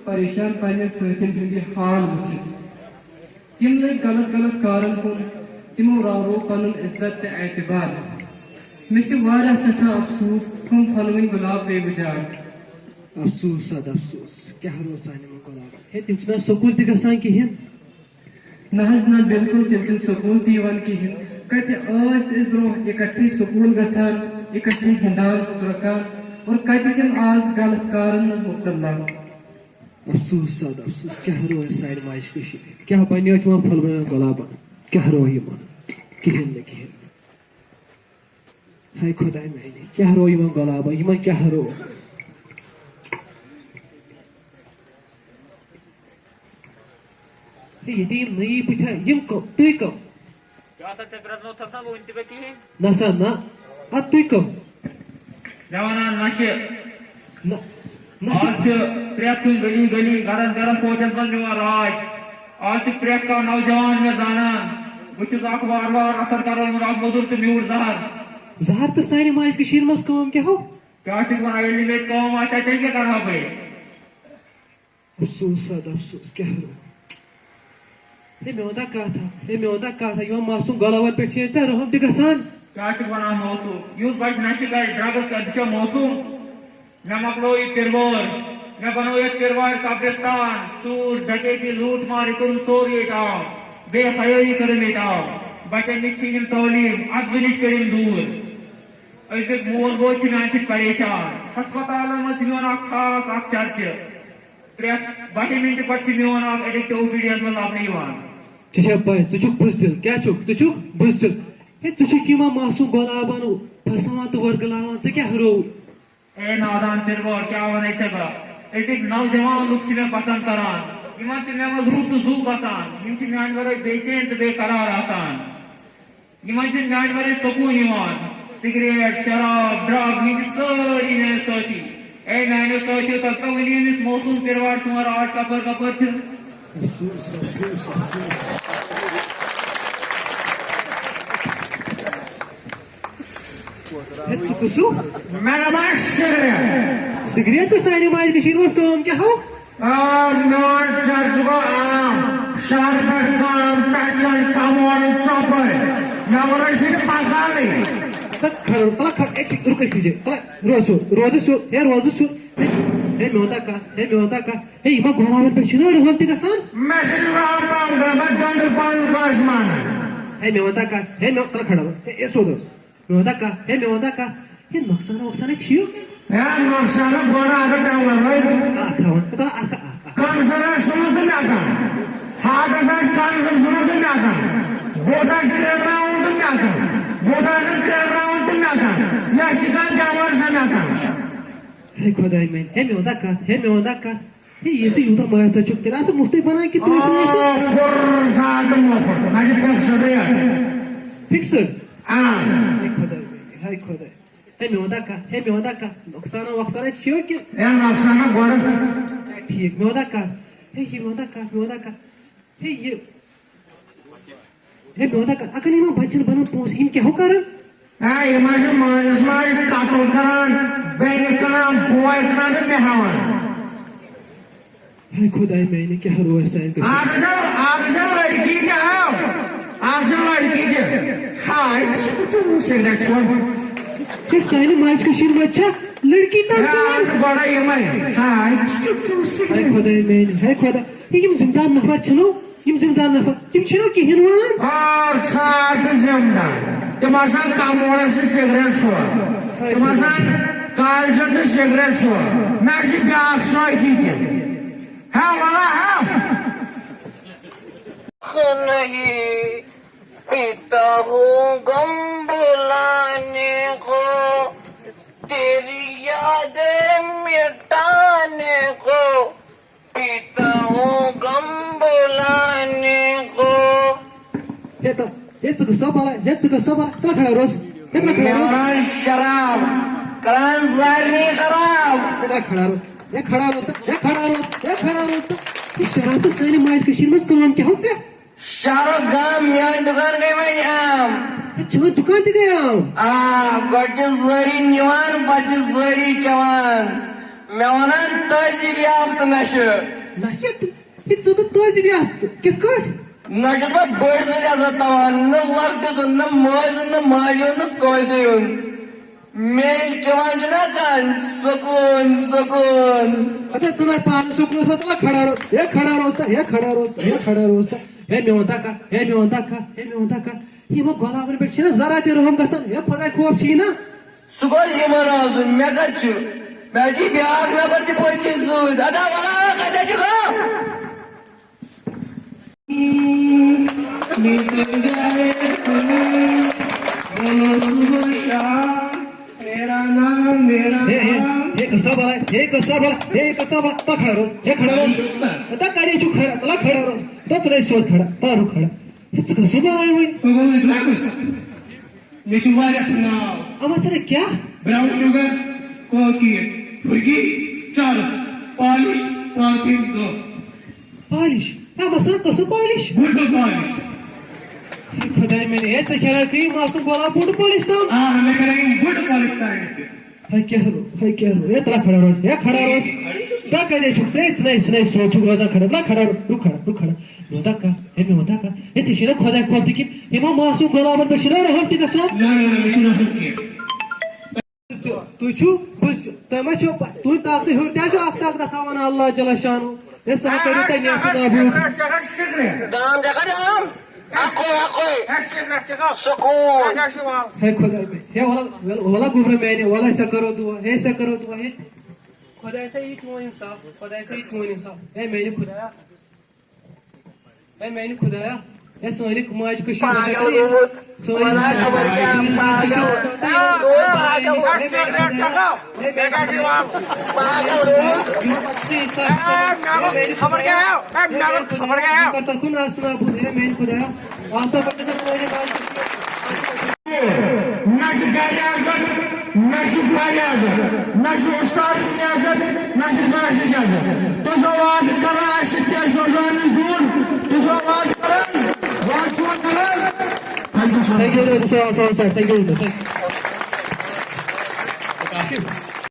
परेशान पे सथिन हंद हाल वुचित तम लग गलत गलत कारन कुन तमो रावरो पन इज्जत तो एतबार मे सठा अफसोस तुम फलवन गुलाब बे बुजार अफसोस सद अफसोस क्या रो सान गुलाब हे तम स्कूल त गसान कहें ना बिल्कुल तम स्कूल तन कहें कत ब्रो इकट्ठे स्कूल गसान इकट्ठे हिंदान तुरकान और कत तम आज गलत कारन मुब्तला अफसोस सद अफसोस क्या रो सान माज क्या बनो फलवन गुलाब क्या रो कहें न कहें हाय खुदा मैंने क्या रो गुलाब क्या रो ये नई पठा तुम कम नसा ना तुम कम गली गली गरस गरस कोचन मन राज आज प्रेत का नौजवान में जानान बहुत वार वार असर कर मोदुर तो म्यूट जहर जहर तो सान माज मज कम क्या हो क्या वन मे कम आ तेल क्या कर अफसोस सद अफसोस क्या रो हे मे कथा यह मासूम गलावर पे रहम त गसान क्या वन मौसूम युस बच नशे कर ड्रग्स कर मौसूम मे मकलो तिरवार मे बनो तिरवार कब्रिस्तान चूर डकैती लूट मार सोरी टाव बेहयाई कर बचन नीम तलीम अदब करीम दूर अजुक मोल बोल मे परेशान हस्पताल मज खास चर्च 3 मिनट पे मोन एडिक्ट ओपीडीएस में लबन चुक बुजदिल क्या चुक बुजदिल हे मासूम गुलाबन फसान तो वर्गलावान क्या रो ए नादान तिरवार क्या वन अजुक नौजवान लुक मे पसंद करान मे रूह तो जू बसान मान वे बेचैन तो बेकरार आसान मान वे सकून सिगरेट शराब ड्रग ये सारी मेरे साथी ए मैंने साथी तक वन मौसूम तिरवार तुम्हारा आज कपर कपर सिगरेट तो सान माज मज कम क्या हो रोज गुलाबन पे रहम त गसान खड़ा सोदोस मे नुकसान वुकसान खुदा मैं हे मे ये यूता मसा चुप तेरा मुफ्त बना कि फिक्सड हाय खुदा हे मे नुकसान वक्सान कि ठीक मे अगर यम बचन बन पोस क्या हो कर हाय खुदा मैंने क्या रो सान सान माज मज लड़की हाय खुदा मैंने हाय खुदा यम जिमदार नफर जिमदार नफर तम कहें वन तम कमोल सिगरेट तम कालचन तो सिगरेट मे ब्या साथी नहीं पीता हूँ गम बुलाने को तेरी यादें मिटाने को पीता हूँ गम बुलाने को खड़ा रोज शराब करान सारी खराब खड़ा रोज शराब तो सान माज मज कम क्या हो शाहरुख गाम मेरी दुकान गई मैं आम दुकान ते गए गरी निवान पे चवान मैं वनान तहजीब याफ्त नशे नशे ये तो तहजीब याफ्त कित कट नशे बा बड़ से आजाद तवान न लक्ट सुन न मौज न माजो न कोई मेल जवान जना कान सुकून सुकून अच्छा चला पान सुकून सतला खड़ा रो हे खड़ा रोस्ता हे खड़ा रोस्ता हे खड़ा रोस्ता हे मेवंता का हे मेवंता का हे मेवंता का ये मो गोलावर पे छना जरा ते रहम गसन हे खुदा खोप छी ना सुगोल यमराज मैं कछु मैं जी ब्याग ना बरती पोती जुद अदा वाला कदा जुगा मेरा नाम हे कसा बोला हे कसा बोला हे कसा बोला ता खड़ा रोज हे खड़ा रोज ता काडी छु खड़ा तला खड़ा रोज तो तले सोच खड़ा तारू खड़ा हे कसा बोला वई मेशुवारिया नाव अब सर क्या ब्राउन शुगर कोकी फुगी चार्ल्स पॉलिश पॉलिथिन दो पॉलिश अब सर कसं पॉलिश गुड पॉलिश खुदाई मैंने ये तो खेला कि मासूम बोला फुट पॉलिश तो हाँ हमें करेंगे गुड पॉलिश करेंगे हाय क्या हो ये तला खड़ा रोज ये खड़ा रोज ता कदे छु से नहीं सोच रोजा खड़ा खड़ा रुक खड़ा होता का हे में होता का ये चिना खुदा को दिखि ये मासूम बोला पर बशिरा रहम ती कसा ला मेशुना हल्के तू छु बुझ तमा छु तू ताकते हो त्या छु आफ्ताक दाखवाना अल्लाह जल शानु ये सह करू तय ने सुना बु दाम देखा दाम आकोय सुकून हे खुदा में हे वाला गुबरे मैंने वाला ऐसा करो दुआ हे खुदा से ही तू इंसाफ हे मैंने खुदाया ये सोनी कुमार को पागल बहुत मना खबर क्या पागल दो पागल खबर क्या है खबर क्या है पता कौन आसना बुझे मैंने खुदाया आता पता तो सोनी बात नच गालियाजत नच गालियाजत नच उस्ताद नियाजत नच बाशिश तो जवाब करा शिक्षा सोजान दूर तो जवाब करा Thank you, sir. Thank you.